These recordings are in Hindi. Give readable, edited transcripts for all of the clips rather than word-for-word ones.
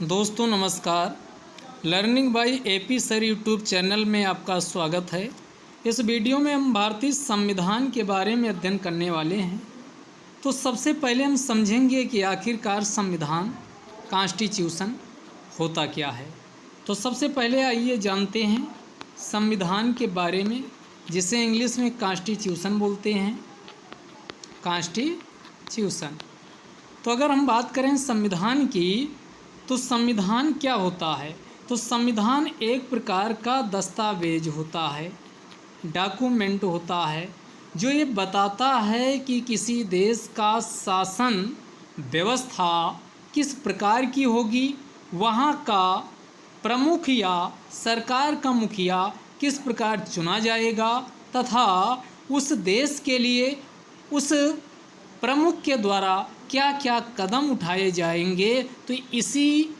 दोस्तों नमस्कार। Learning by AP sir YouTube channel में आपका स्वागत है। इस वीडियो में हम भारतीय संविधान के बारे में अध्ययन करने वाले हैं। तो सबसे पहले हम समझेंगे कि आखिरकार संविधान कॉन्स्टिट्यूशन होता क्या है। तो सबसे पहले आइए जानते हैं संविधान के बारे में, जिसे इंग्लिश में कॉन्स्टिट्यूशन बोलते हैं। कॉन्स्टिट्यूशन। तो अगर हम बात करें संविधान की, तो संविधान क्या होता है? तो संविधान एक प्रकार का दस्तावेज होता है, डॉक्यूमेंट होता है, जो ये बताता है कि किसी देश का शासन व्यवस्था किस प्रकार की होगी, वहाँ का प्रमुख या सरकार का मुखिया किस प्रकार चुना जाएगा, तथा उस देश के लिए उस प्रमुख के द्वारा क्या क्या कदम उठाए जाएंगे। तो इसी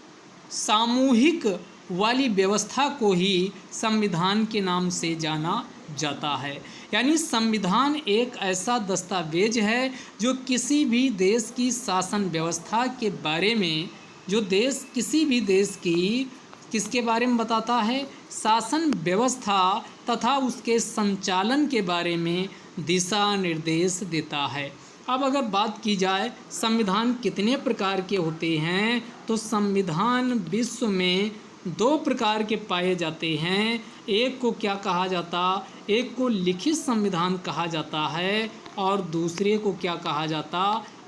सामूहिक वाली व्यवस्था को ही संविधान के नाम से जाना जाता है। यानी संविधान एक ऐसा दस्तावेज है जो किसी भी देश की शासन व्यवस्था के बारे में, जो देश किसी भी देश की किसके बारे में बताता है, शासन व्यवस्था तथा उसके संचालन के बारे में दिशा निर्देश देता है। अब अगर बात की जाए संविधान कितने प्रकार के होते हैं, तो संविधान विश्व में दो प्रकार के पाए जाते हैं। एक को क्या कहा जाता, एक को लिखित संविधान कहा जाता है और दूसरे को क्या कहा जाता,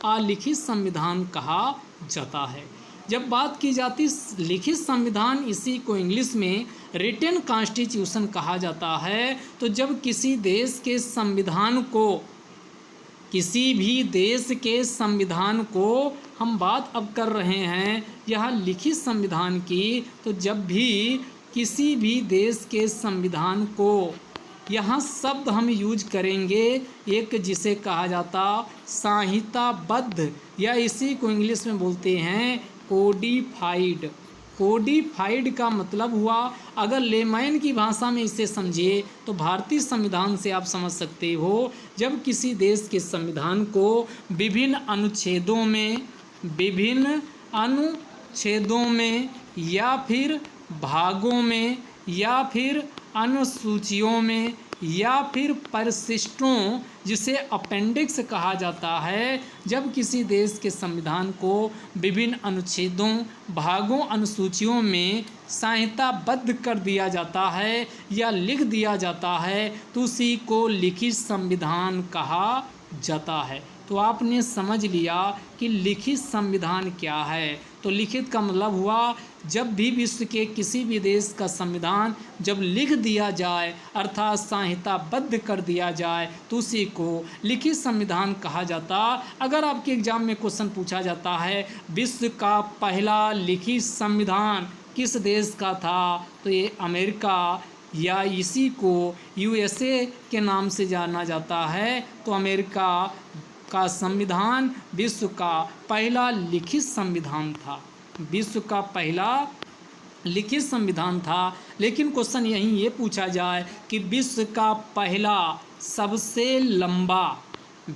अलिखित संविधान कहा जाता है। जब बात की जाती लिखित संविधान, इसी को इंग्लिश में रिटन कॉन्स्टिट्यूशन कहा जाता है। तो जब किसी देश के संविधान को, किसी भी देश के संविधान को हम बात अब कर रहे हैं यह लिखित संविधान की, तो जब भी किसी भी देश के संविधान को यहाँ शब्द हम यूज करेंगे, एक जिसे कहा जाता संहिताबद्ध, या इसी को इंग्लिश में बोलते हैं कोडिफाइड। कोडिफाइड का मतलब हुआ, अगर लेमैन की भाषा में इसे समझिए तो भारतीय संविधान से आप समझ सकते हो, जब किसी देश के संविधान को विभिन्न अनुच्छेदों में या फिर भागों में या फिर अनुसूचियों में या फिर परिशिष्टों, जिसे अपेंडिक्स कहा जाता है, जब किसी देश के संविधान को विभिन्न अनुच्छेदों, भागों, अनुसूचियों में संहिताबद्ध कर दिया जाता है या लिख दिया जाता है, तो उसी को लिखित संविधान कहा जाता है। तो आपने समझ लिया कि लिखित संविधान क्या है। तो लिखित का मतलब हुआ, जब भी विश्व के किसी भी देश का संविधान जब लिख दिया जाए, अर्थात संहिताबद्ध कर दिया जाए, तो उसी को लिखित संविधान कहा जाता। अगर आपके एग्जाम में क्वेश्चन पूछा जाता है विश्व का पहला लिखित संविधान किस देश का था, तो ये अमेरिका या इसी को यूएसए के नाम से जाना जाता है। तो अमेरिका का संविधान विश्व का पहला लिखित संविधान था, विश्व का पहला लिखित संविधान था। लेकिन क्वेश्चन यहीं ये पूछा जाए कि विश्व का पहला सबसे लंबा,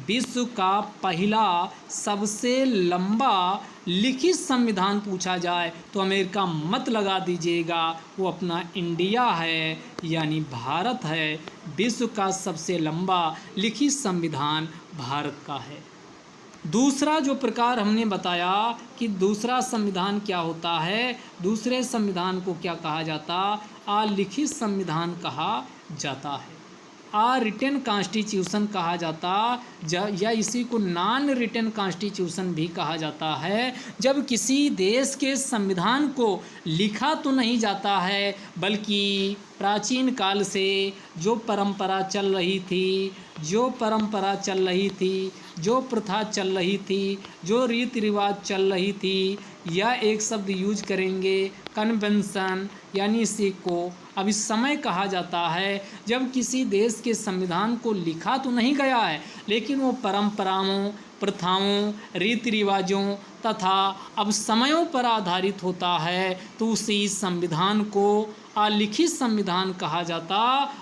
विश्व का पहला सबसे लंबा लिखित संविधान पूछा जाए, तो अमेरिका मत लगा दीजिएगा, वो अपना इंडिया है, यानी भारत है। विश्व का सबसे लंबा लिखित संविधान भारत का है। दूसरा जो प्रकार हमने बताया कि दूसरा संविधान क्या होता है, दूसरे संविधान को क्या कहा जाता, अलिखित संविधान कहा जाता है, रिटन कॉन्स्टिट्यूशन कहा जाता, या इसी को नॉन रिटन कॉन्स्टिट्यूशन भी कहा जाता है। जब किसी देश के संविधान को लिखा तो नहीं जाता है, बल्कि प्राचीन काल से जो परंपरा चल रही थी, जो प्रथा चल रही थी, जो रीति रिवाज चल रही थी, या एक शब्द यूज करेंगे कन्वेंशन, यानी इसी को अभी समय कहा जाता है। जब किसी देश के संविधान को लिखा तो नहीं गया है, लेकिन वो परंपराओं, प्रथाओं, रीति रिवाजों तथा अब समयों पर आधारित होता है, तो उसी संविधान को अलिखित संविधान कहा जाता।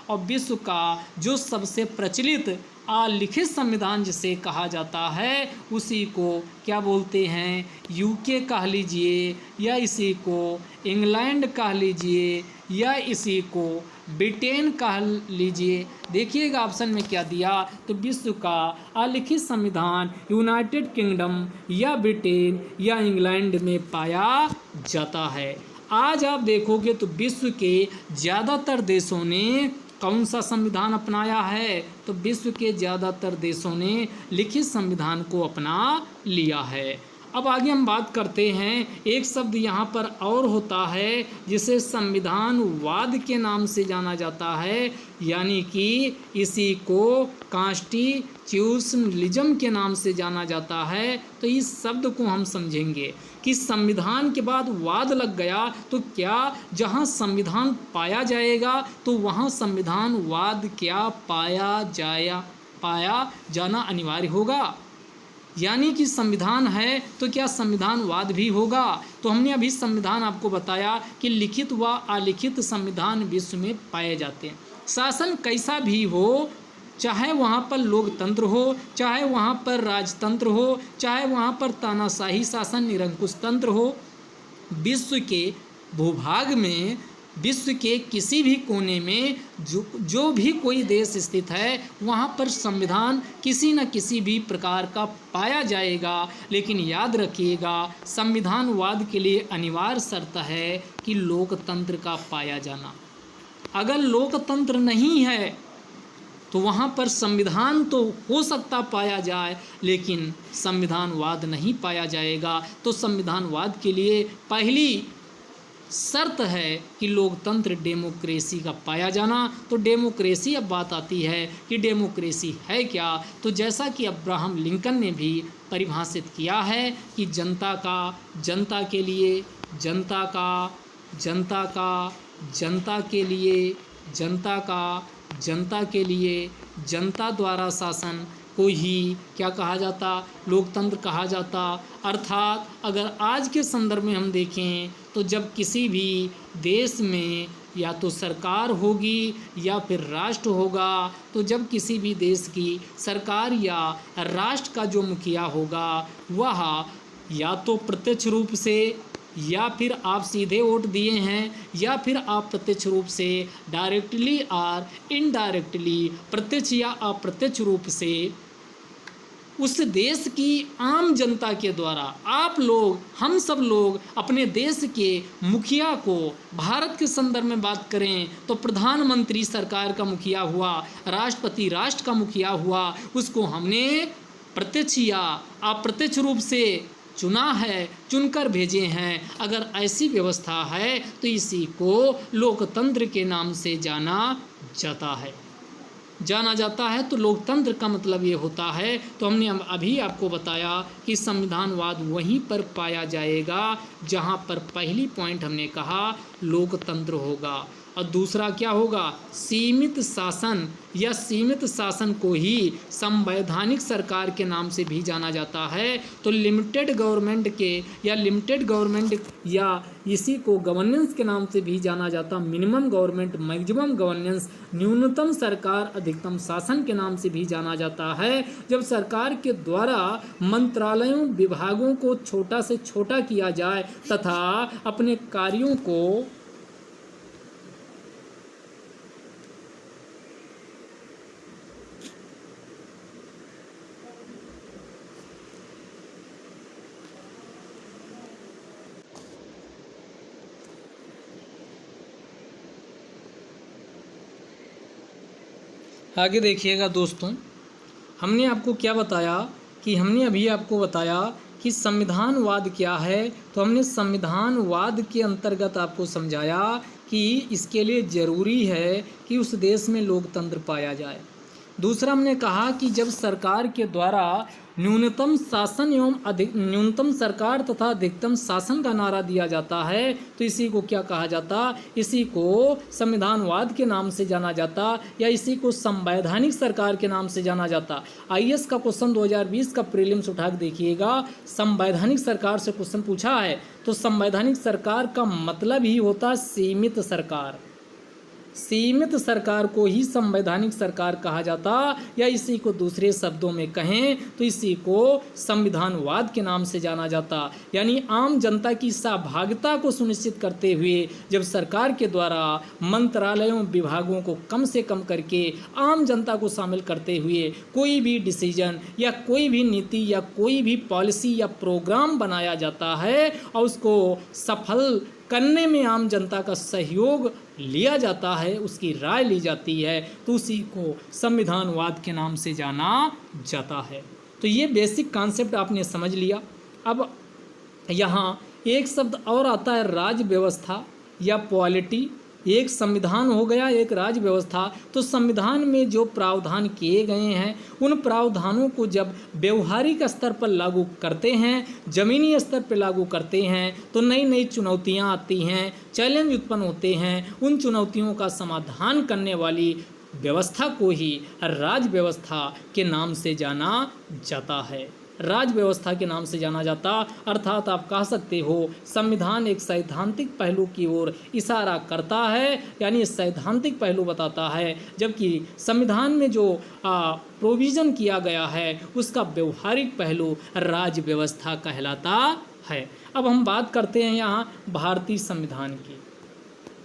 और विश्व का जो सबसे प्रचलित अलिखित संविधान जिसे कहा जाता है उसी को क्या बोलते हैं, यूके कह लीजिए, या इसी को इंग्लैंड कह लीजिए, या इसी को ब्रिटेन कह लीजिए। देखिएगा ऑप्शन में क्या दिया, तो विश्व का अलिखित संविधान यूनाइटेड किंगडम या ब्रिटेन या इंग्लैंड में पाया जाता है। आज आप देखोगे तो विश्व के ज़्यादातर देशों ने कौन सा संविधान अपनाया है, तो विश्व के ज़्यादातर देशों ने लिखित संविधान को अपना लिया है। अब आगे हम बात करते हैं, एक शब्द यहाँ पर और होता है जिसे संविधानवाद के नाम से जाना जाता है, यानी कि इसी को कॉन्स्टिट्यूशनलिज्म के नाम से जाना जाता है। तो इस शब्द को हम समझेंगे कि संविधान के बाद वाद लग गया तो क्या जहाँ संविधान पाया जाएगा तो वहाँ संविधानवाद क्या पाया जाना अनिवार्य होगा, यानी कि संविधान है तो क्या संविधानवाद भी होगा। तो हमने अभी संविधान आपको बताया कि लिखित व अलिखित संविधान विश्व में पाए जाते हैं। शासन कैसा भी हो, चाहे वहाँ पर लोकतंत्र हो, चाहे वहाँ पर राजतंत्र हो, चाहे वहाँ पर तानाशाही शासन निरंकुश तंत्र हो, विश्व के भूभाग में, विश्व के किसी भी कोने में जो भी कोई देश स्थित है वहाँ पर संविधान किसी न किसी भी प्रकार का पाया जाएगा। लेकिन याद रखिएगा, संविधानवाद के लिए अनिवार्य शर्त है कि लोकतंत्र का पाया जाना। अगर लोकतंत्र नहीं है तो वहाँ पर संविधान तो हो सकता पाया जाए लेकिन संविधानवाद नहीं पाया जाएगा। तो संविधानवाद के लिए पहली शर्त है कि लोकतंत्र डेमोक्रेसी का पाया जाना। तो डेमोक्रेसी, अब बात आती है कि डेमोक्रेसी है क्या, तो जैसा कि अब्राहम लिंकन ने भी परिभाषित किया है कि जनता का, जनता के लिए, जनता का, जनता का, जनता के लिए, जनता का, जनता के लिए, जनता द्वारा शासन को ही क्या कहा जाता, लोकतंत्र कहा जाता। अर्थात अगर आज के संदर्भ में हम देखें तो जब किसी भी देश में या तो सरकार होगी या फिर राष्ट्र होगा, तो जब किसी भी देश की सरकार या राष्ट्र का जो मुखिया होगा वह या तो प्रत्यक्ष रूप से, या फिर आप सीधे वोट दिए हैं, या फिर आप प्रत्यक्ष रूप से डायरेक्टली और इनडायरेक्टली, प्रत्यक्ष या अप्रत्यक्ष रूप से उस देश की आम जनता के द्वारा आप लोग, हम सब लोग अपने देश के मुखिया को, भारत के संदर्भ में बात करें तो प्रधानमंत्री सरकार का मुखिया हुआ, राष्ट्रपति राष्ट्र का मुखिया हुआ, उसको हमने प्रत्यक्ष या अप्रत्यक्ष रूप से चुना है, चुनकर भेजे हैं। अगर ऐसी व्यवस्था है तो इसी को लोकतंत्र के नाम से जाना जाता है। तो लोकतंत्र का मतलब ये होता है, तो हमने अभी आपको बताया कि संविधानवाद वहीं पर पाया जाएगा जहाँ पर पहली पॉइंट हमने कहा लोकतंत्र होगा, और दूसरा क्या होगा, सीमित शासन, या सीमित शासन को ही संवैधानिक सरकार के नाम से भी जाना जाता है। तो लिमिटेड गवर्नमेंट के, या लिमिटेड गवर्नमेंट, या इसी को गवर्नेंस के नाम से भी जाना जाता, मिनिमम गवर्नमेंट, मैक्सिमम गवर्नेंस, न्यूनतम सरकार अधिकतम शासन के नाम से भी जाना जाता है। जब सरकार के द्वारा मंत्रालयों, विभागों को छोटा से छोटा किया जाए तथा अपने कार्यों को आगे देखिएगा दोस्तों, हमने आपको क्या बताया कि हमने अभी आपको बताया कि संविधानवाद क्या है। तो हमने संविधानवाद के अंतर्गत आपको समझाया कि इसके लिए ज़रूरी है कि उस देश में लोकतंत्र पाया जाए। दूसरा हमने कहा कि जब सरकार के द्वारा न्यूनतम शासन एवं न्यूनतम सरकार तथा अधिकतम शासन का नारा दिया जाता है तो इसी को क्या कहा जाता, इसी को संविधानवाद के नाम से जाना जाता, या इसी को संवैधानिक सरकार के नाम से जाना जाता। आईएएस का क्वेश्चन 2020 का प्रीलिम्स उठा के देखिएगा, संवैधानिक सरकार से क्वेश्चन पूछा है तो संवैधानिक सरकार का मतलब ही होता सीमित सरकार। सीमित सरकार को ही संवैधानिक सरकार कहा जाता, या इसी को दूसरे शब्दों में कहें तो इसी को संविधानवाद के नाम से जाना जाता। यानी आम जनता की सहभागिता को सुनिश्चित करते हुए जब सरकार के द्वारा मंत्रालयों विभागों को कम से कम करके आम जनता को शामिल करते हुए कोई भी डिसीजन या कोई भी नीति या कोई भी पॉलिसी या प्रोग्राम बनाया जाता है और उसको सफल करने में आम जनता का सहयोग लिया जाता है, उसकी राय ली जाती है, तो उसी को संविधानवाद के नाम से जाना जाता है। तो ये बेसिक कॉन्सेप्ट आपने समझ लिया। अब यहाँ एक शब्द और आता है राज्य व्यवस्था या पॉलिटी। एक संविधान हो गया, एक राज्य व्यवस्था। तो संविधान में जो प्रावधान किए गए हैं उन प्रावधानों को जब व्यवहारिक स्तर पर लागू करते हैं, जमीनी स्तर पर लागू करते हैं, तो नई नई चुनौतियां आती हैं, चैलेंज उत्पन्न होते हैं। उन चुनौतियों का समाधान करने वाली व्यवस्था को ही राज्य व्यवस्था के नाम से जाना जाता है। राज्य व्यवस्था के नाम से जाना जाता, अर्थात आप कह सकते हो संविधान एक सैद्धांतिक पहलू की ओर इशारा करता है, यानी सैद्धांतिक पहलू बताता है, जबकि संविधान में जो प्रोविज़न किया गया है उसका व्यवहारिक पहलू राज्य व्यवस्था कहलाता है। अब हम बात करते हैं यहाँ भारतीय संविधान की।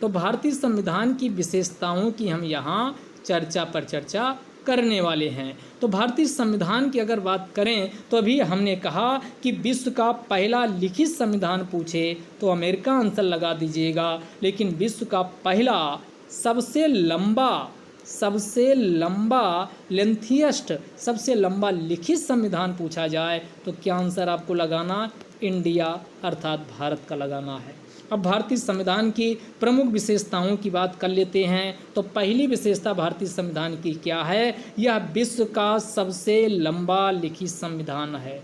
तो भारतीय संविधान की विशेषताओं की हम यहाँ चर्चा करने वाले हैं। तो भारतीय संविधान की अगर बात करें तो अभी हमने कहा कि विश्व का पहला लिखित संविधान पूछे तो अमेरिका आंसर लगा दीजिएगा, लेकिन विश्व का पहला सबसे लंबा लेंथिएस्ट सबसे लंबा लिखित संविधान पूछा जाए तो क्या आंसर आपको लगाना? इंडिया अर्थात भारत का लगाना है। अब भारतीय संविधान की प्रमुख विशेषताओं की बात कर लेते हैं। तो पहली विशेषता भारतीय संविधान की क्या है? यह विश्व का सबसे लंबा लिखित संविधान है।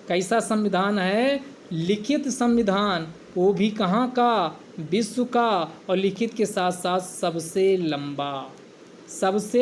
कैसा संविधान है? लिखित संविधान, वो भी कहाँ का? विश्व का, और लिखित के साथ साथ सबसे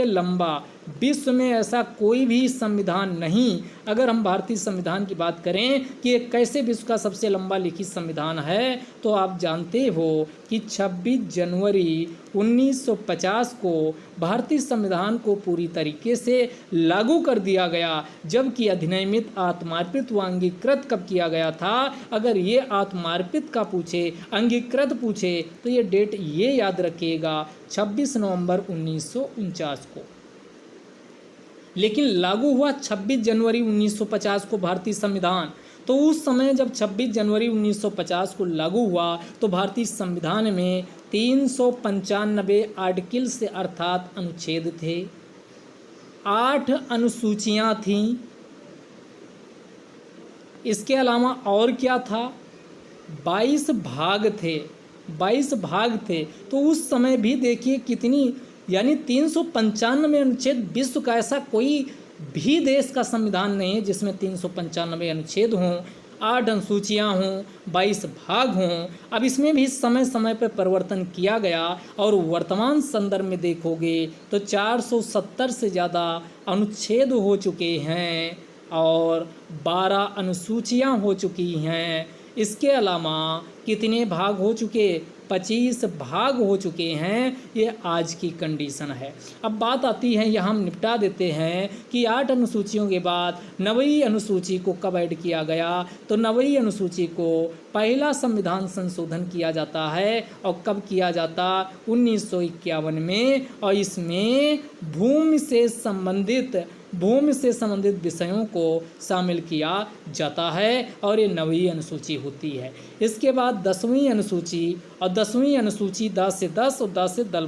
लंबा। विश्व में ऐसा कोई भी संविधान नहीं। अगर हम भारतीय संविधान की बात करें कि ये कैसे विश्व का सबसे लंबा लिखित संविधान है, तो आप जानते हो कि 26 जनवरी 1950 को भारतीय संविधान को पूरी तरीके से लागू कर दिया गया, जबकि अधिनियमित आत्मार्पित व अंगीकृत कब किया गया था? अगर ये आत्मार्पित का पूछे, अंगीकृत पूछे, तो ये डेट ये याद रखिएगा 26 नवंबर 1949 को। लेकिन लागू हुआ 26 जनवरी 1950 को भारतीय संविधान। तो उस समय जब 26 जनवरी 1950 को लागू हुआ तो भारतीय संविधान में 395 आर्टिकल से अर्थात अनुच्छेद थे, 8 अनुसूचियां थीं। इसके अलावा और क्या था? 22 भाग थे। तो उस समय भी देखिए कितनी, यानी 395 अनुच्छेद। विश्व का ऐसा कोई भी देश का संविधान नहीं है जिसमें 395 अनुच्छेद हों, 8 अनुसूचियाँ हों, 22 भाग हों। अब इसमें भी समय समय पर परिवर्तन किया गया और वर्तमान संदर्भ में देखोगे तो 470 से ज़्यादा अनुच्छेद हो चुके हैं और 12 अनुसूचियाँ हो चुकी हैं। इसके अलावा कितने भाग हो चुके? 25 भाग हो चुके हैं। ये आज की कंडीशन है। अब बात आती है, यहाँ हम निपटा देते हैं कि 8 अनुसूचियों के बाद 9वीं अनुसूची को कब ऐड किया गया? तो 9वीं अनुसूची को पहला संविधान संशोधन किया जाता है। और कब किया जाता? 1951 में। और इसमें भूमि से संबंधित विषयों को शामिल किया जाता है और ये 9वीं अनुसूची होती है। इसके बाद 10वीं अनुसूची, और 10वीं अनुसूची 10 से 10 और 10 से दल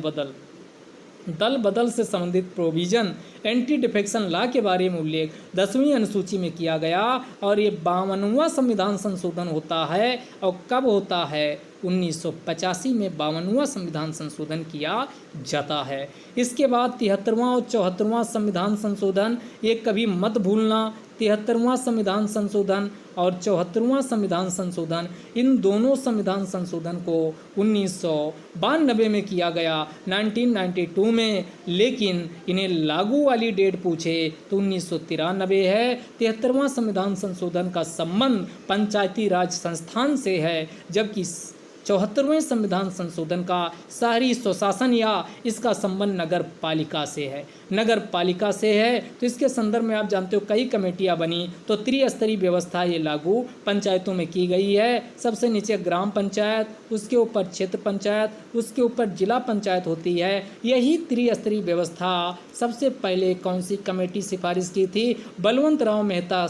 बदल से संबंधित प्रोविज़न, एंटी डिफेक्शन लॉ के बारे में उल्लेख 10वीं अनुसूची में किया गया। और ये 52वां संविधान संशोधन होता है। और कब होता है? 1985 में 52वां संविधान संशोधन किया जाता है। इसके बाद 73वां और 74वां संविधान संशोधन, ये कभी मत भूलना, 73वां संविधान संशोधन और 74वां संविधान संशोधन, इन दोनों संविधान संशोधन को 1992 में किया गया, 1992 में। लेकिन इन्हें लागू वाली डेट पूछे तो 1993 है। 73वां संविधान संशोधन का संबंध पंचायती राज संस्थान से है, जबकि 74वें संविधान संशोधन का शहरी स्वशासन या इसका संबंध नगर पालिका से है। नगर पालिका से है तो इसके संदर्भ में आप जानते हो कई कमेटियां बनी, तो त्रिस्तरीय व्यवस्था ये लागू पंचायतों में की गई है। सबसे नीचे ग्राम पंचायत, उसके ऊपर क्षेत्र पंचायत, उसके ऊपर जिला पंचायत होती है। यही त्रिस्तरीय व्यवस्था सबसे पहले कौन सी कमेटी सिफारिश की थी? बलवंत राव मेहता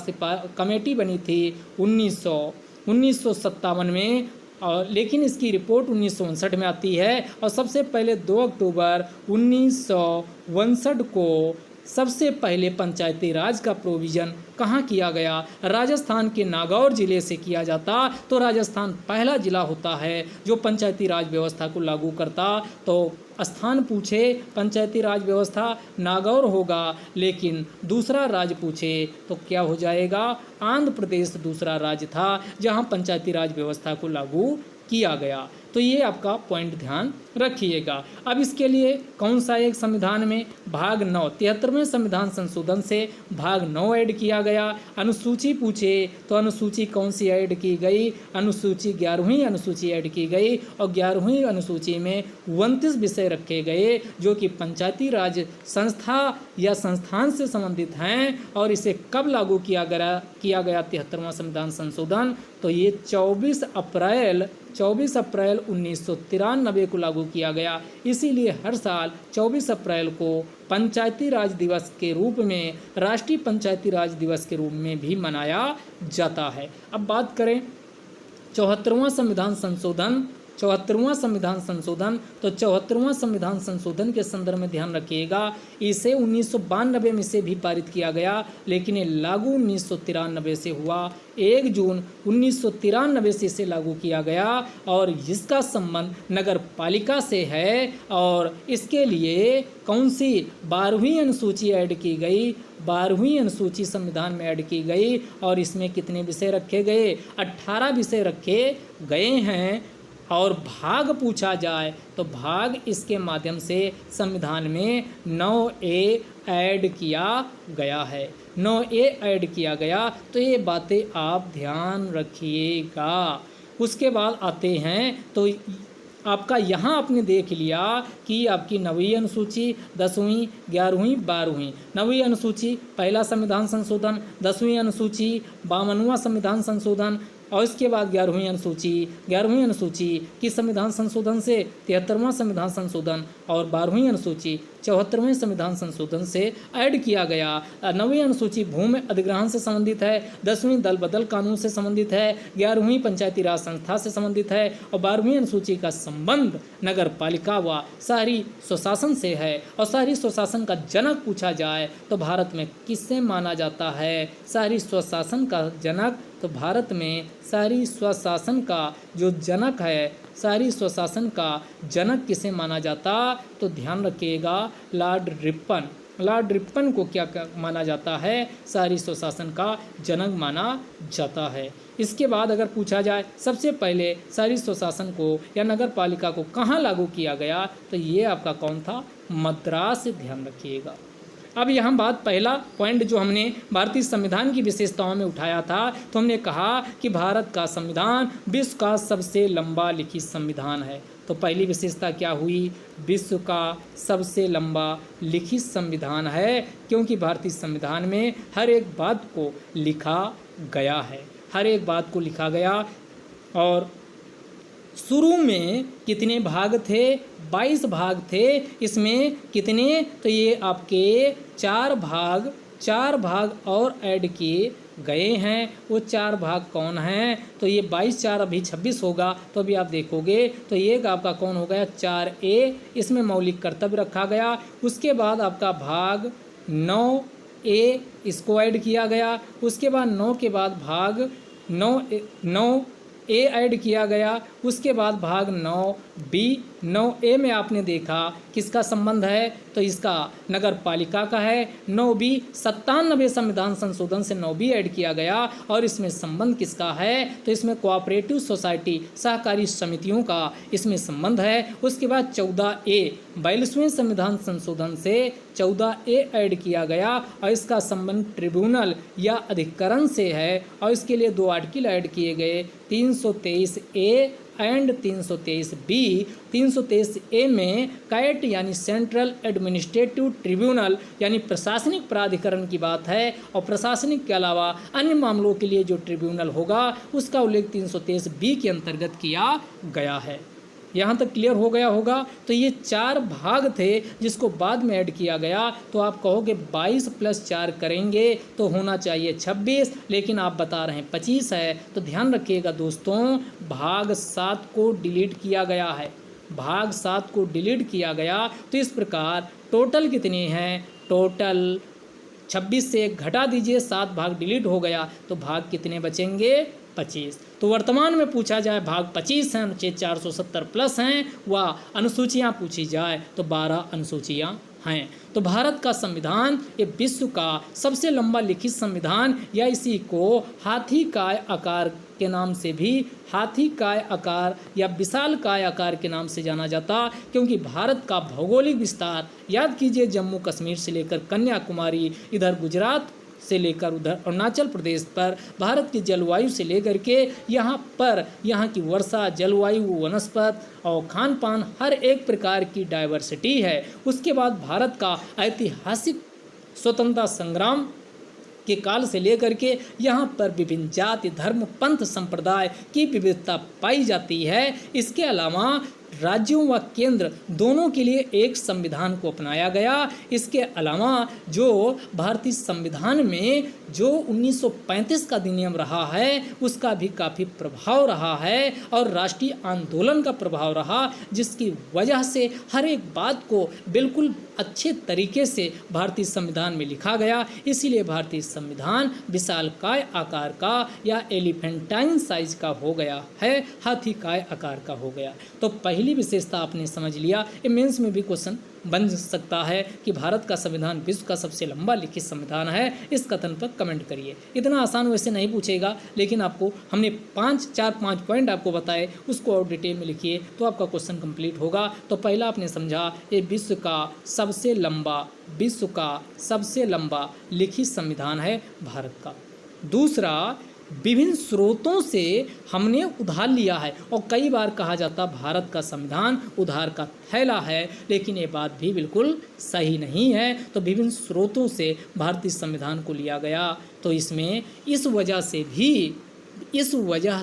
कमेटी बनी थी 1957 में, और लेकिन इसकी रिपोर्ट 1959 में आती है। और सबसे पहले 2 अक्टूबर 1959 को सबसे पहले पंचायती राज का प्रोविज़न कहाँ किया गया? राजस्थान के नागौर जिले से किया जाता। तो राजस्थान पहला जिला होता है जो पंचायती राज व्यवस्था को लागू करता। तो स्थान पूछे पंचायती राज व्यवस्था नागौर होगा, लेकिन दूसरा राज्य पूछे तो क्या हो जाएगा? आंध्र प्रदेश दूसरा राज्य था जहां पंचायती राज व्यवस्था को लागू किया गया। तो ये आपका पॉइंट ध्यान रखिएगा। अब इसके लिए कौन सा एक संविधान में भाग 9 73वें संविधान संशोधन से भाग 9 ऐड किया गया। अनुसूची पूछे तो अनुसूची कौन सी ऐड की गई? अनुसूची 11वीं अनुसूची ऐड की गई, और 11वीं अनुसूची में 29 विषय रखे गए जो कि पंचायती राज संस्था या संस्थान से संबंधित हैं। और इसे कब लागू किया गया 73वां संविधान संशोधन? तो ये 24 अप्रैल 1993 को लागू किया गया। इसीलिए हर साल 24 अप्रैल को पंचायती राज दिवस के रूप में, राष्ट्रीय पंचायती राज दिवस के रूप में भी मनाया जाता है। अब बात करें 74वां संविधान संशोधन, 74वां संविधान संशोधन, तो 74वां संविधान संशोधन के संदर्भ में ध्यान रखिएगा, इसे 1992 में से भी पारित किया गया, लेकिन ये लागू 1993 से हुआ। 1 जून 1993 से इसे लागू किया गया और इसका संबंध नगर पालिका से है। और इसके लिए कौन सी 12वीं अनुसूची ऐड की गई? 12वीं अनुसूची संविधान में ऐड की गई। और इसमें कितने विषय रखे गए? 18 विषय रखे गए हैं। और भाग पूछा जाए तो भाग इसके माध्यम से संविधान में 9A ऐड किया गया है। 9A ऐड किया गया। तो ये बातें आप ध्यान रखिएगा। उसके बाद आते हैं तो आपका यहाँ आपने देख लिया कि आपकी 9वीं अनुसूची, 10वीं, 11वीं, 12वीं। 9वीं अनुसूची पहला संविधान संशोधन, 10वीं अनुसूची 52वां संविधान संशोधन, और इसके बाद 11वीं अनुसूची किस संविधान संशोधन से? 73वां संविधान संशोधन, और 12वीं अनुसूची 74वें संविधान संशोधन से ऐड किया गया। 9वीं अनुसूची भूमि अधिग्रहण से संबंधित है, 10वीं दल बदल कानून से संबंधित है, 11वीं पंचायती राज संस्था से संबंधित है, और 12वीं अनुसूची का संबंध नगर पालिका व शहरी स्वशासन से है। और शहरी स्वशासन का जनक पूछा जाए तो भारत में किससे माना जाता है शहरी स्वशासन का जनक? तो भारत में शहरी स्वशासन का जो जनक है, शहरी स्वशासन का जनक किसे माना जाता? तो ध्यान रखिएगा, लॉर्ड रिपन। लॉर्ड रिपन को क्या माना जाता है? शहरी स्वशासन का जनक माना जाता है। इसके बाद अगर पूछा जाए सबसे पहले शहरी स्वशासन को या नगर पालिका को कहाँ लागू किया गया, तो ये आपका कौन था? मद्रास। ध्यान रखिएगा। अब यहाँ बात, पहला पॉइंट जो हमने भारतीय संविधान की विशेषताओं में उठाया था, तो हमने कहा कि भारत का संविधान विश्व का सबसे लंबा लिखित संविधान है। तो पहली विशेषता क्या हुई? विश्व का सबसे लंबा लिखित संविधान है, क्योंकि भारतीय संविधान में हर एक बात को लिखा गया है, हर एक बात को लिखा गया। और शुरू में कितने भाग थे? 22 भाग थे। इसमें कितने? तो ये आपके 4 भाग और ऐड किए गए हैं। वो 4 भाग कौन हैं? तो ये 22 4 अभी 26 होगा, तो अभी आप देखोगे तो ये आपका कौन हो गया? 4A। इसमें मौलिक कर्तव्य रखा गया। उसके बाद आपका भाग 9A, इसको ऐड किया गया। उसके बाद 9 के बाद भाग 9A ऐड किया गया। उसके बाद भाग 9B। 9A में आपने देखा किसका संबंध है? तो इसका नगर पालिका का है। 9B 97 संविधान संशोधन से 9B ऐड किया गया। और इसमें संबंध किसका है? तो इसमें कोऑपरेटिव सोसाइटी, सहकारी समितियों का इसमें संबंध है। उसके बाद 14A 42वें संविधान संशोधन से 14A ऐड किया गया और इसका संबंध ट्रिब्यूनल या अधिकरण से है। और इसके लिए 2 आर्टिकल ऐड किए गए, 323A एंड 323 बी। 323 ए में कैट यानी सेंट्रल एडमिनिस्ट्रेटिव ट्रिब्यूनल यानी प्रशासनिक प्राधिकरण की बात है, और प्रशासनिक के अलावा अन्य मामलों के लिए जो ट्रिब्यूनल होगा उसका उल्लेख 323 बी के अंतर्गत किया गया है। यहाँ तक क्लियर हो गया होगा। तो ये 4 भाग थे जिसको बाद में ऐड किया गया। तो आप कहोगे 22 + 4 करेंगे तो होना चाहिए 26, लेकिन आप बता रहे हैं 25 है। तो ध्यान रखिएगा दोस्तों, भाग 7 को डिलीट किया गया है, भाग 7 को डिलीट किया गया। तो इस प्रकार टोटल कितने हैं, टोटल 26 से 1 घटा दीजिए, 7 भाग डिलीट हो गया, तो भाग कितने बचेंगे, 25। तो वर्तमान में पूछा जाए भाग 25 हैं, अनुच्छेद 470 प्लस हैं, व अनुसूचियाँ पूछी जाए तो 12 अनुसूचियाँ हैं। तो भारत का संविधान ये विश्व का सबसे लंबा लिखित संविधान, या इसी को हाथी काय आकार के नाम से भी, हाथी काय आकार या विशाल काय आकार के नाम से जाना जाता, क्योंकि भारत का भौगोलिक विस्तार याद कीजिए, जम्मू कश्मीर से लेकर कन्याकुमारी, इधर गुजरात से लेकर उधर अरुणाचल प्रदेश पर, भारत की जलवायु से लेकर के यहाँ पर यहाँ की वर्षा, जलवायु, वनस्पति और खान पान, हर एक प्रकार की डाइवर्सिटी है। उसके बाद भारत का ऐतिहासिक स्वतंत्रता संग्राम के काल से लेकर के यहाँ पर विभिन्न जाति, धर्म, पंथ, संप्रदाय की विविधता पाई जाती है। इसके अलावा राज्यों व केंद्र दोनों के लिए एक संविधान को अपनाया गया। इसके अलावा जो भारतीय संविधान में जो 1935 का अधिनियम रहा है उसका भी काफ़ी प्रभाव रहा है, और राष्ट्रीय आंदोलन का प्रभाव रहा, जिसकी वजह से हर एक बात को बिल्कुल अच्छे तरीके से भारतीय संविधान में लिखा गया। इसीलिए भारतीय संविधान विशालकाय आकार का या एलिफेंटाइन साइज का हो गया है, हाथी काय आकार का हो गया। तो पहली विशेषता आपने समझ लिया। ये मेंस में भी क्वेश्चन बन सकता है कि भारत का संविधान विश्व का सबसे लंबा लिखित संविधान है, इस कथन पर कमेंट करिए। इतना आसान वैसे नहीं पूछेगा, लेकिन आपको हमने 5 पॉइंट आपको बताए, उसको और डिटेल में लिखिए तो आपका क्वेश्चन कंप्लीट होगा। तो पहला आपने समझा ये विश्व का सबसे लंबा लिखित संविधान है भारत का। दूसरा, विभिन्न स्रोतों से हमने उधार लिया है, और कई बार कहा जाता भारत का संविधान उधार का थैला है, लेकिन ये बात भी बिल्कुल सही नहीं है। तो विभिन्न स्रोतों से भारतीय संविधान को लिया गया। तो इसमें इस वजह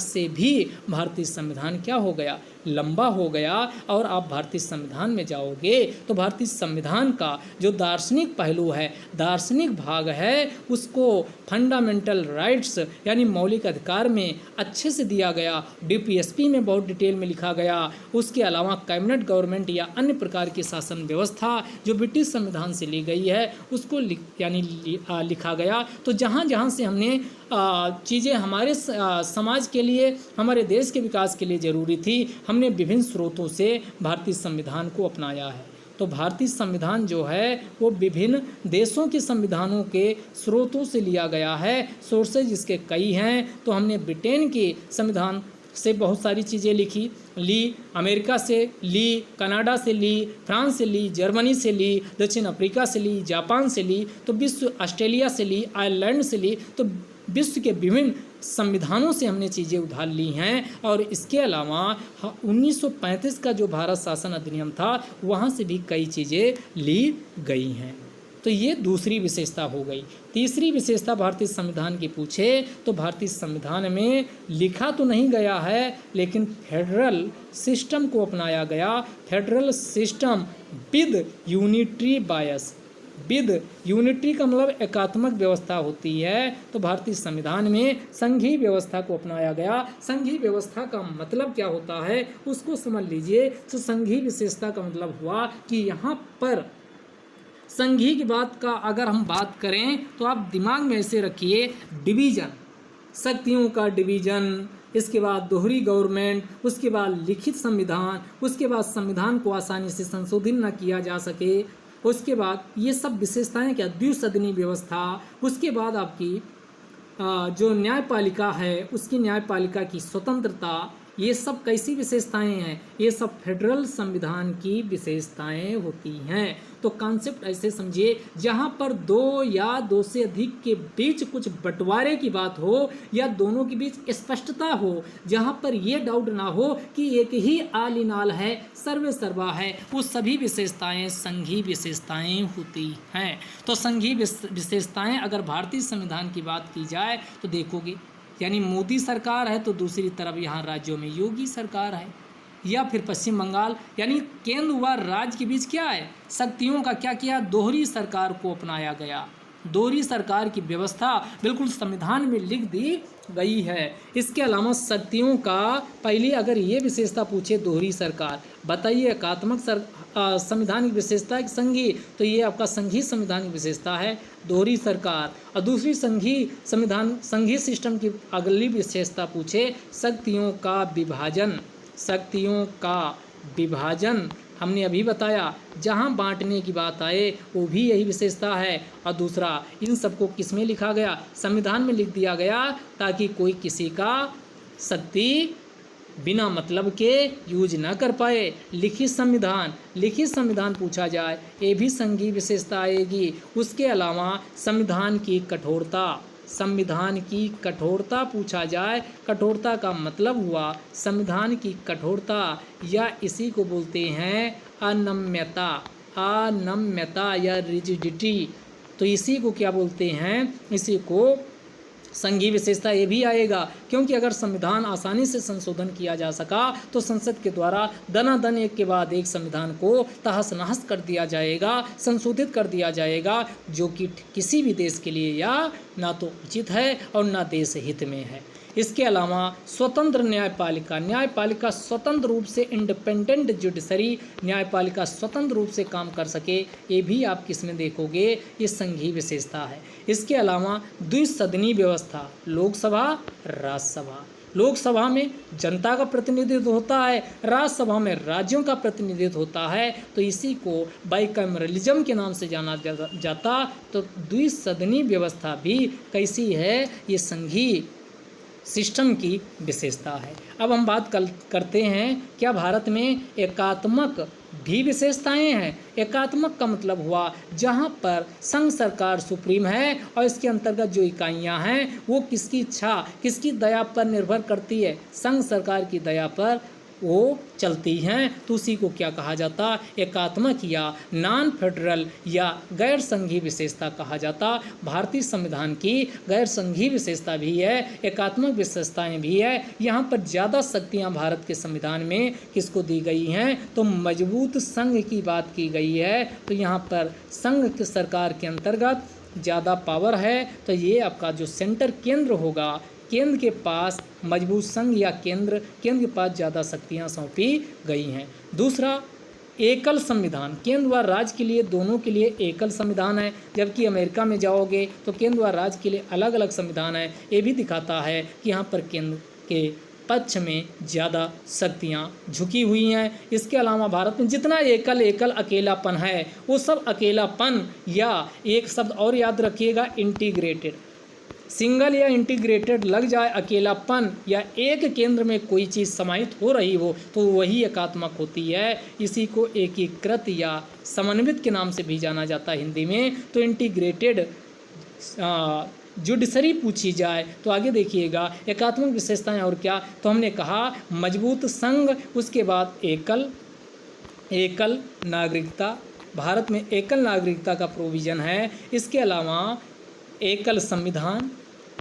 से भी भारतीय संविधान क्या हो गया, लंबा हो गया। और आप भारतीय संविधान में जाओगे तो भारतीय संविधान का जो दार्शनिक पहलू है, दार्शनिक भाग है, उसको फंडामेंटल राइट्स यानी मौलिक अधिकार में अच्छे से दिया गया। डीपीएसपी में बहुत डिटेल में लिखा गया। उसके अलावा कैबिनेट गवर्नमेंट या अन्य प्रकार की शासन व्यवस्था जो ब्रिटिश संविधान से ली गई है उसको लिखा गया। तो जहाँ जहाँ से हमने चीज़ें हमारे समाज के लिए, हमारे देश के विकास के लिए ज़रूरी थी, हमने विभिन्न स्रोतों से भारतीय संविधान को अपनाया है। तो भारतीय संविधान जो है वो विभिन्न देशों के संविधानों के स्रोतों से लिया गया है। सोर्सेज जिसके कई हैं। तो हमने ब्रिटेन के संविधान से बहुत सारी चीज़ें ली, अमेरिका से ली, कनाडा से ली, फ्रांस से ली, जर्मनी से ली, दक्षिण अफ्रीका से ली, जापान से ली, तो विश्व ऑस्ट्रेलिया से ली, आयरलैंड से ली। तो विश्व के विभिन्न संविधानों से हमने चीज़ें उधार ली हैं। और इसके अलावा 1935 का जो भारत शासन अधिनियम था वहाँ से भी कई चीज़ें ली गई हैं। तो ये दूसरी विशेषता हो गई। तीसरी विशेषता भारतीय संविधान की पूछे तो भारतीय संविधान में लिखा तो नहीं गया है, लेकिन फेडरल सिस्टम को अपनाया गया। Federal system with unitary bias, with unitary का मतलब एकात्मक व्यवस्था होती है। तो भारतीय संविधान में संघीय व्यवस्था को अपनाया गया। संघीय व्यवस्था का मतलब क्या होता है उसको समझ लीजिए। तो संघीय विशेषता का मतलब हुआ कि यहाँ पर संघीय की बात का अगर हम बात करें तो आप दिमाग में ऐसे रखिए, डिवीज़न, शक्तियों का डिवीज़न, इसके बाद दोहरी गवर्नमेंट, उसके बाद लिखित संविधान, उसके बाद संविधान को आसानी से संशोधित न किया जा सके, उसके बाद ये सब विशेषताएं क्या, द्विसदनी व्यवस्था, उसके बाद आपकी जो न्यायपालिका है उसकी न्यायपालिका की स्वतंत्रता, ये सब कैसी विशेषताएं हैं, ये सब फेडरल संविधान की विशेषताएं होती हैं। तो कॉन्सेप्ट ऐसे समझिए जहाँ पर दो या दो से अधिक के बीच कुछ बंटवारे की बात हो या दोनों के बीच स्पष्टता हो, जहाँ पर ये डाउट ना हो कि एक ही आल इन आल है, सर्वे सर्वा है, वो सभी विशेषताएं संघीय विशेषताएं होती हैं। तो संघीय विशेषताएं अगर भारतीय संविधान की बात की जाए तो देखोगे, यानी मोदी सरकार है तो दूसरी तरफ यहाँ राज्यों में योगी सरकार है, या फिर पश्चिम बंगाल, यानी केंद्र व राज्य के बीच क्या है, शक्तियों का क्या किया, दोहरी सरकार को अपनाया गया। दोहरी सरकार की व्यवस्था बिल्कुल संविधान में लिख दी गई है। इसके अलावा शक्तियों का, पहले अगर ये विशेषता पूछे दोहरी सरकार, बताइए एकात्मक संवैधानिक विशेषता है संघीय, तो ये आपका संघीय संवैधानिक विशेषता है दोहरी सरकार। और दूसरी संघीय सिस्टम की अगली विशेषता पूछे शक्तियों का विभाजन, शक्तियों का विभाजन हमने अभी बताया, जहां बांटने की बात आए वो भी यही विशेषता है। और दूसरा, इन सबको किस में लिखा गया, संविधान में लिख दिया गया, ताकि कोई किसी का शक्ति बिना मतलब के यूज ना कर पाए। लिखित संविधान पूछा जाए, ये भी संघीय विशेषता आएगी। उसके अलावा संविधान की कठोरता पूछा जाए, कठोरता का मतलब हुआ संविधान की कठोरता, या इसी को बोलते हैं अनम्यता या रिजिडिटी। तो इसी को क्या बोलते हैं, इसी को संघीय विशेषता ये भी आएगा, क्योंकि अगर संविधान आसानी से संशोधन किया जा सका तो संसद के द्वारा दनादन एक के बाद एक संविधान को तहस नहस कर दिया जाएगा, संशोधित कर दिया जाएगा, जो कि किसी भी देश के लिए या ना तो उचित है और ना देश हित में है। इसके अलावा स्वतंत्र न्यायपालिका स्वतंत्र रूप से, इंडिपेंडेंट जुडिशरी, न्यायपालिका स्वतंत्र रूप से काम कर सके, ये भी आप किस में देखोगे, ये संघीय विशेषता है। इसके अलावा द्विसदनीय व्यवस्था, लोकसभा राज्यसभा, लोकसभा में जनता का प्रतिनिधित्व होता है, राज्यसभा में राज्यों का प्रतिनिधित्व होता है, तो इसी को बाइकैमरलिज्म के नाम से जाना जाता। तो द्विसदनीय व्यवस्था भी कैसी है, ये संघीय सिस्टम की विशेषता है। अब हम बात करते हैं क्या भारत में एकात्मक भी विशेषताएं हैं। एकात्मक का मतलब हुआ जहां पर संघ सरकार सुप्रीम है और इसके अंतर्गत जो इकाइयां हैं वो किसकी इच्छा, किसकी दया पर निर्भर करती है, संघ सरकार की दया पर वो चलती हैं, तो उसी को क्या कहा जाता, एकात्मक या नॉन फेडरल या गैर संघीय विशेषता कहा जाता। भारतीय संविधान की गैर संघीय विशेषता भी है, एकात्मक विशेषताएं भी है। यहाँ पर ज़्यादा शक्तियाँ भारत के संविधान में किसको दी गई हैं, तो मजबूत संघ की बात की गई है। तो यहाँ पर संघ की सरकार के अंतर्गत ज़्यादा पावर है, तो ये आपका जो सेंटर केंद्र होगा, केंद्र के पास मजबूत संघ या केंद्र के पास ज़्यादा शक्तियाँ सौंपी गई हैं। दूसरा, एकल संविधान, केंद्र व राज्य के लिए, दोनों के लिए एकल संविधान है, जबकि अमेरिका में जाओगे तो केंद्र व राज्य के लिए अलग अलग संविधान है। ये भी दिखाता है कि यहाँ पर केंद्र के पक्ष में ज़्यादा शक्तियाँ झुकी हुई हैं। इसके अलावा भारत में जितना एकल अकेलापन है, वो सब अकेलापन, या एक शब्द और याद रखिएगा, इंटीग्रेटेड, सिंगल या इंटीग्रेटेड लग जाए अकेलापन, या एक केंद्र में कोई चीज़ समाहित हो रही हो, तो वही एकात्मक होती है। इसी को एकीकृत या समन्वित के नाम से भी जाना जाता है हिंदी में। तो इंटीग्रेटेड जुडिशरी पूछी जाए तो आगे देखिएगा एकात्मक विशेषताएं और क्या, तो हमने कहा मजबूत संघ, उसके बाद एकल नागरिकता, भारत में एकल नागरिकता का प्रोविज़न है। इसके अलावा एकल संविधान,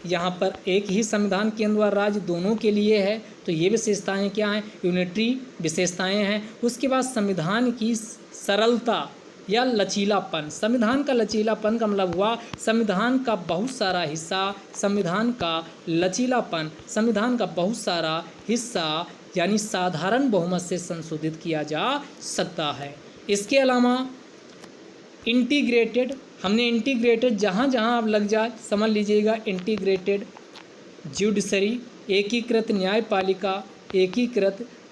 यहाँ पर एक ही संविधान केंद्र व राज्य दोनों के लिए है, तो ये विशेषताएं क्या हैं, यूनिटरी विशेषताएं हैं। उसके बाद संविधान की सरलता या लचीलापन, संविधान का लचीलापन का मतलब हुआ संविधान का बहुत सारा हिस्सा, संविधान का लचीलापन, संविधान का बहुत सारा हिस्सा यानी साधारण बहुमत से संशोधित किया जा सकता है। इसके अलावा इंटीग्रेटेड, हमने इंटीग्रेटेड जहाँ जहाँ अब लग जाए समझ लीजिएगा, इंटीग्रेटेड जुडिशरी, एकीकृत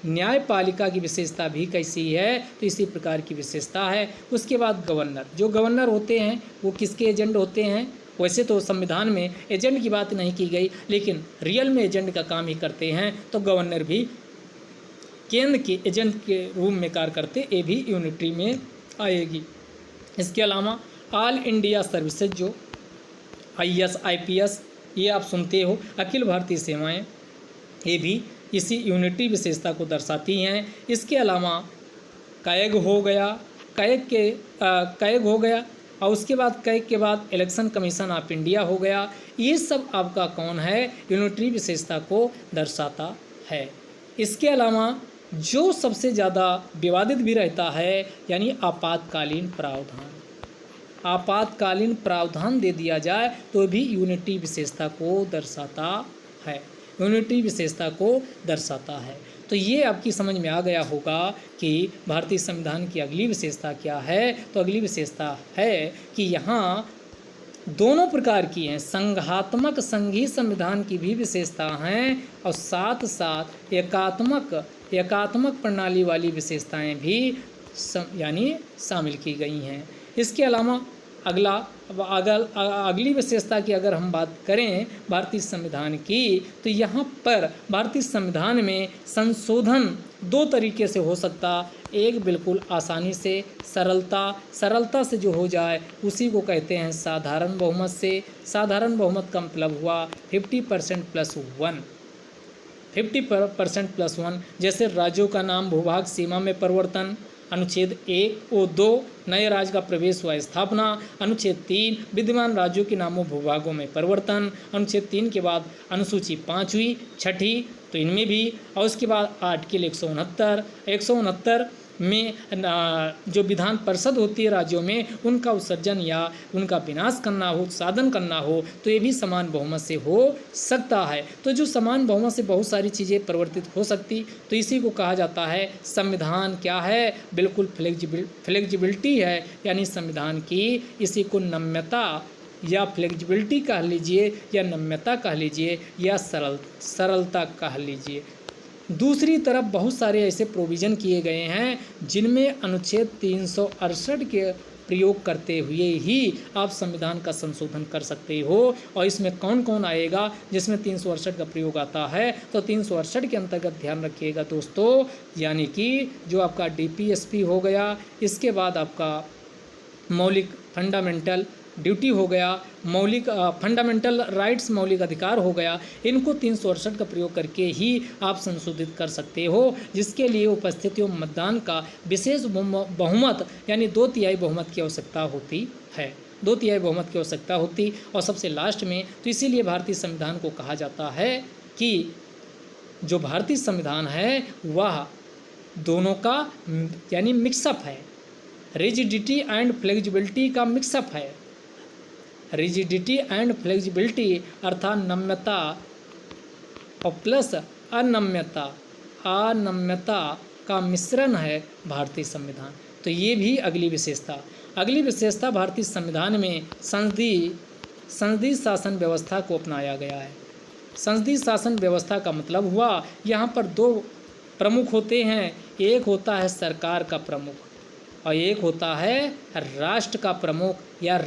न्यायपालिका की विशेषता भी कैसी है, तो इसी प्रकार की विशेषता है। उसके बाद गवर्नर, जो गवर्नर होते हैं वो किसके एजेंट होते हैं, वैसे तो संविधान में एजेंट की बात नहीं की गई, लेकिन रियल में एजेंट का काम ही करते हैं, तो गवर्नर भी केंद्र के एजेंट के रूप में कार्य करते, ये भी यूनिटरी में आएगी। इसके अलावा ऑल इंडिया सर्विसेज जो IAS IPS ये आप सुनते हो, अखिल भारतीय सेवाएं, ये भी इसी यूनिटी विशेषता को दर्शाती हैं। इसके अलावा कैग हो गया, कैग हो गया, और उसके बाद कैग के बाद इलेक्शन कमीशन ऑफ इंडिया हो गया। ये सब आपका कौन है, यूनिटरी विशेषता को दर्शाता है। इसके अलावा जो सबसे ज़्यादा विवादित भी रहता है, यानी आपातकालीन प्रावधान, आपातकालीन प्रावधान दे दिया जाए तो भी यूनिटी विशेषता को दर्शाता है, यूनिटी विशेषता को दर्शाता है। तो ये आपकी समझ में आ गया होगा कि भारतीय संविधान की अगली विशेषता क्या है। तो अगली विशेषता है कि यहाँ दोनों प्रकार की हैं, संघात्मक संघीय संविधान की भी विशेषता हैं और साथ साथ एकात्मक प्रणाली वाली विशेषताएं भी यानी शामिल की गई हैं। इसके अलावा अगली विशेषता की अगर हम बात करें भारतीय संविधान की, तो यहाँ पर भारतीय संविधान में संशोधन दो तरीके से हो सकता। एक बिल्कुल आसानी से, सरलता से जो हो जाए उसी को कहते हैं साधारण बहुमत से। साधारण बहुमत का मतलब हुआ 50% + 1, 50% + 1। जैसे राज्यों का नाम भूभाग सीमा में परिवर्तन, अनुच्छेद 1 और 2 नए राज्य का प्रवेश व स्थापना, अनुच्छेद 3 विद्यमान राज्यों के नामों भूभागों में परिवर्तन, अनुच्छेद 3 के बाद अनुसूची 5वीं 6ठी, तो इनमें भी, और उसके बाद आर्टिकल 169 में जो विधान परिषद होती है राज्यों में, उनका उत्सर्जन या उनका विनाश करना हो, साधन करना हो, तो ये भी समान बहुमत से हो सकता है। तो जो समान बहुमत से बहुत सारी चीज़ें परिवर्तित हो सकती, तो इसी को कहा जाता है संविधान क्या है, बिल्कुल फ्लेक्सिबिलिटी है, यानी संविधान की इसी को नम्यता या फ्लेक्सिबिलिटी कह लीजिए, या नम्यता कह लीजिए, या सरलता कह लीजिए। दूसरी तरफ बहुत सारे ऐसे प्रोविज़न किए गए हैं जिनमें अनुच्छेद 368 के प्रयोग करते हुए ही आप संविधान का संशोधन कर सकते हो। और इसमें कौन कौन आएगा जिसमें 368 का प्रयोग आता है, तो 368 के अंतर्गत ध्यान रखिएगा दोस्तों, यानी कि जो आपका DPSP हो गया, इसके बाद आपका मौलिक फंडामेंटल ड्यूटी हो गया, मौलिक फंडामेंटल राइट्स मौलिक अधिकार हो गया, इनको 368 का प्रयोग करके ही आप संशोधित कर सकते हो, जिसके लिए उपस्थिति एवं मतदान का विशेष बहुमत यानी 2/3 बहुमत की आवश्यकता होती है, 2/3 बहुमत की आवश्यकता होती। और सबसे लास्ट में, तो इसीलिए भारतीय संविधान को कहा जाता है कि जो भारतीय संविधान है वह दोनों का यानी मिक्सअप है, रिजिडिटी एंड फ्लेक्सिबिलिटी का मिक्सअप है। रिजिडिटी एंड फ्लेक्सिबिलिटी अर्थात नम्यता और प्लस अनम्यता का मिश्रण है भारतीय संविधान। तो ये भी अगली विशेषता भारतीय संविधान में संसदीय शासन व्यवस्था को अपनाया गया है। संसदीय शासन व्यवस्था का मतलब हुआ यहाँ पर दो प्रमुख होते हैं, एक होता है सरकार का प्रमुख और एक होता है राष्ट्र का प्रमुख या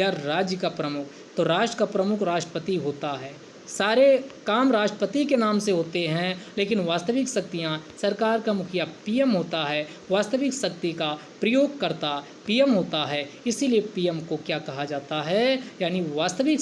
राज्य का प्रमुख। तो राष्ट्र का प्रमुख राष्ट्रपति होता है, सारे काम राष्ट्रपति के नाम से होते हैं, लेकिन वास्तविक शक्तियाँ सरकार का मुखिया PM होता है, वास्तविक शक्ति का प्रयोगकर्ता PM होता है। इसीलिए PM को क्या कहा जाता है, यानी वास्तविक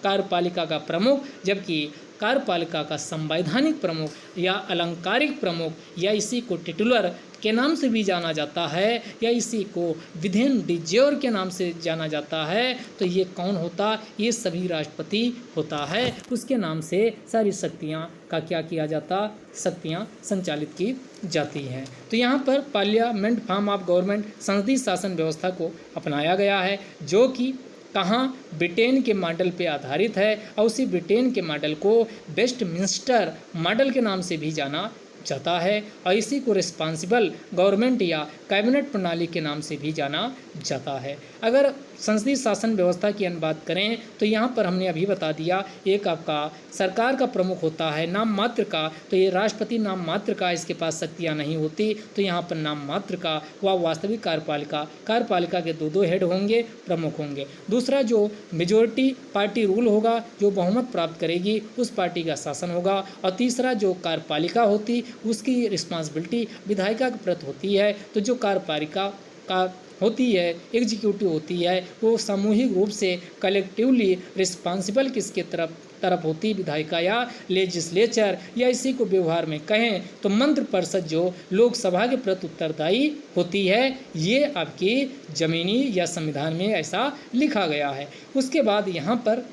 कार्यपालिका का प्रमुख, जबकि कार्यपालिका का संवैधानिक प्रमुख या अलंकारिक प्रमुख या इसी को टिटुलर के नाम से भी जाना जाता है या इसी को विधेन डिज्योर के नाम से जाना जाता है। तो ये कौन होता, ये सभी राष्ट्रपति होता है, उसके नाम से सारी शक्तियाँ का क्या किया जाता, शक्तियाँ संचालित की जाती हैं। तो यहाँ पर पार्लियामेंट फॉर्म ऑफ गवर्नमेंट संसदीय शासन व्यवस्था को अपनाया गया है, जो कि कहाँ, ब्रिटेन के मॉडल पे आधारित है और उसी ब्रिटेन के मॉडल को वेस्टमिंस्टर मॉडल के नाम से भी जाना जाता है और इसी को रिस्पॉन्सिबल गवर्नमेंट या कैबिनेट प्रणाली के नाम से भी जाना जाता है। अगर संसदीय शासन व्यवस्था की बात करें तो यहाँ पर हमने अभी बता दिया, एक आपका सरकार का प्रमुख होता है नाम मात्र का, तो ये राष्ट्रपति नाम मात्र का, इसके पास शक्तियाँ नहीं होती, तो यहाँ पर नाम मात्र का व वास्तविक कार्यपालिका के दो हेड होंगे, प्रमुख होंगे। दूसरा जो मेजोरिटी पार्टी रूल होगा, जो बहुमत प्राप्त करेगी उस पार्टी का शासन होगा। और तीसरा जो कार्यपालिका होती उसकी रिस्पॉन्सिबिलिटी विधायिका के प्रति होती है। तो जो कार्यपालिका का होती है, एग्जीक्यूटिव होती है, वो सामूहिक रूप से कलेक्टिवली रिस्पॉन्सिबल किसके तरफ होती, विधायिका या लेजिस्लेचर, या इसी को व्यवहार में कहें तो मंत्रि परिषद जो लोकसभा के प्रति उत्तरदायी होती है। ये आपकी जमीनी या संविधान में ऐसा लिखा गया है। उसके बाद यहाँ पर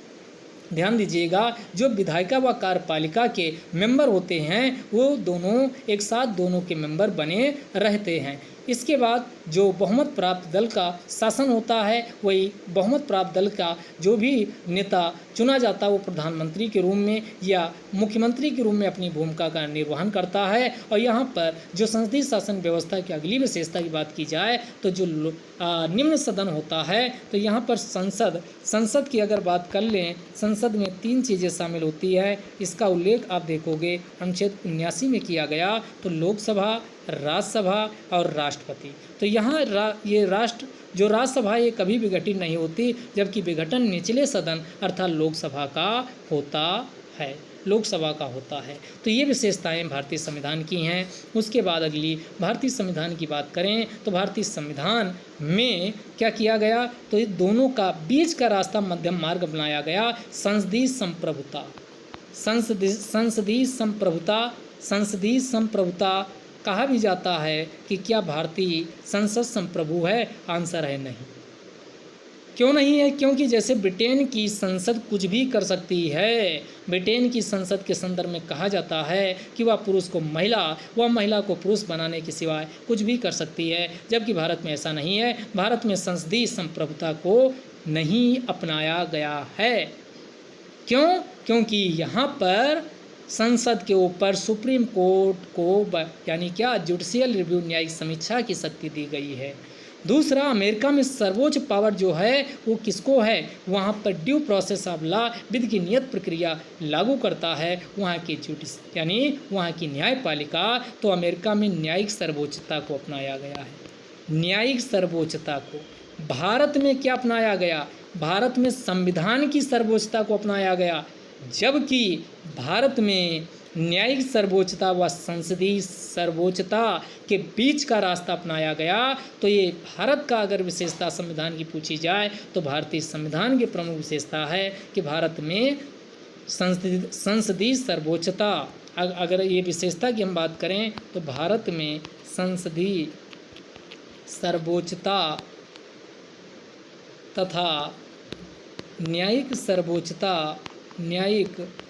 ध्यान दीजिएगा, जो विधायिका व कार्यपालिका के मेंबर होते हैं वो दोनों एक साथ दोनों के मेंबर बने रहते हैं। इसके बाद जो बहुमत प्राप्त दल का शासन होता है, वही बहुमत प्राप्त दल का जो भी नेता चुना जाता है वो प्रधानमंत्री के रूप में या मुख्यमंत्री के रूप में अपनी भूमिका का निर्वहन करता है। और यहाँ पर जो संसदीय शासन व्यवस्था की अगली विशेषता की बात की जाए तो जो निम्न सदन होता है, तो यहाँ पर संसद की अगर बात कर लें, संसद में 3 चीज़ें शामिल होती है। इसका उल्लेख आप देखोगे अनुच्छेद 79 में किया गया, तो लोकसभा, राज्यसभा और राष्ट्रपति। तो यहाँ ये राज्यसभा ये कभी विघटित नहीं होती, जबकि विघटन निचले सदन अर्थात लोकसभा का होता है, लोकसभा का होता है। तो ये विशेषताएं भारतीय संविधान की हैं। उसके बाद अगली भारतीय संविधान की बात करें तो भारतीय संविधान में क्या किया गया, तो ये दोनों का बीच का रास्ता मध्यम मार्ग अपनाया गया। संसदीय संप्रभुता कहा भी जाता है कि क्या भारतीय संसद संप्रभु है? आंसर है नहीं। क्यों नहीं है? क्योंकि जैसे ब्रिटेन की संसद कुछ भी कर सकती है, ब्रिटेन की संसद के संदर्भ में कहा जाता है कि वह पुरुष को महिला व महिला को पुरुष बनाने के सिवाय कुछ भी कर सकती है, जबकि भारत में ऐसा नहीं है। भारत में संसदीय संप्रभुता को नहीं अपनाया गया है। क्यों? क्योंकि यहाँ पर संसद के ऊपर सुप्रीम कोर्ट को यानी क्या जुडिशियल रिव्यू न्यायिक समीक्षा की शक्ति दी गई है। दूसरा, अमेरिका में सर्वोच्च पावर जो है वो किसको है? वहाँ पर ड्यू प्रोसेस ऑफ लॉ विधि की नियत प्रक्रिया लागू करता है वहाँ की यानी वहाँ की न्यायपालिका। तो अमेरिका में न्यायिक सर्वोच्चता को अपनाया गया है। न्यायिक सर्वोच्चता को भारत में क्या अपनाया गया? भारत में संविधान की सर्वोच्चता को अपनाया गया, जबकि भारत में न्यायिक सर्वोच्चता व संसदीय सर्वोच्चता के बीच का रास्ता अपनाया गया। तो ये भारत का अगर विशेषता संविधान की पूछी जाए तो भारतीय संविधान की प्रमुख विशेषता है कि भारत में संसदीय सर्वोच्चता, अगर ये विशेषता की हम बात करें तो भारत में संसदीय सर्वोच्चता तथा न्यायिक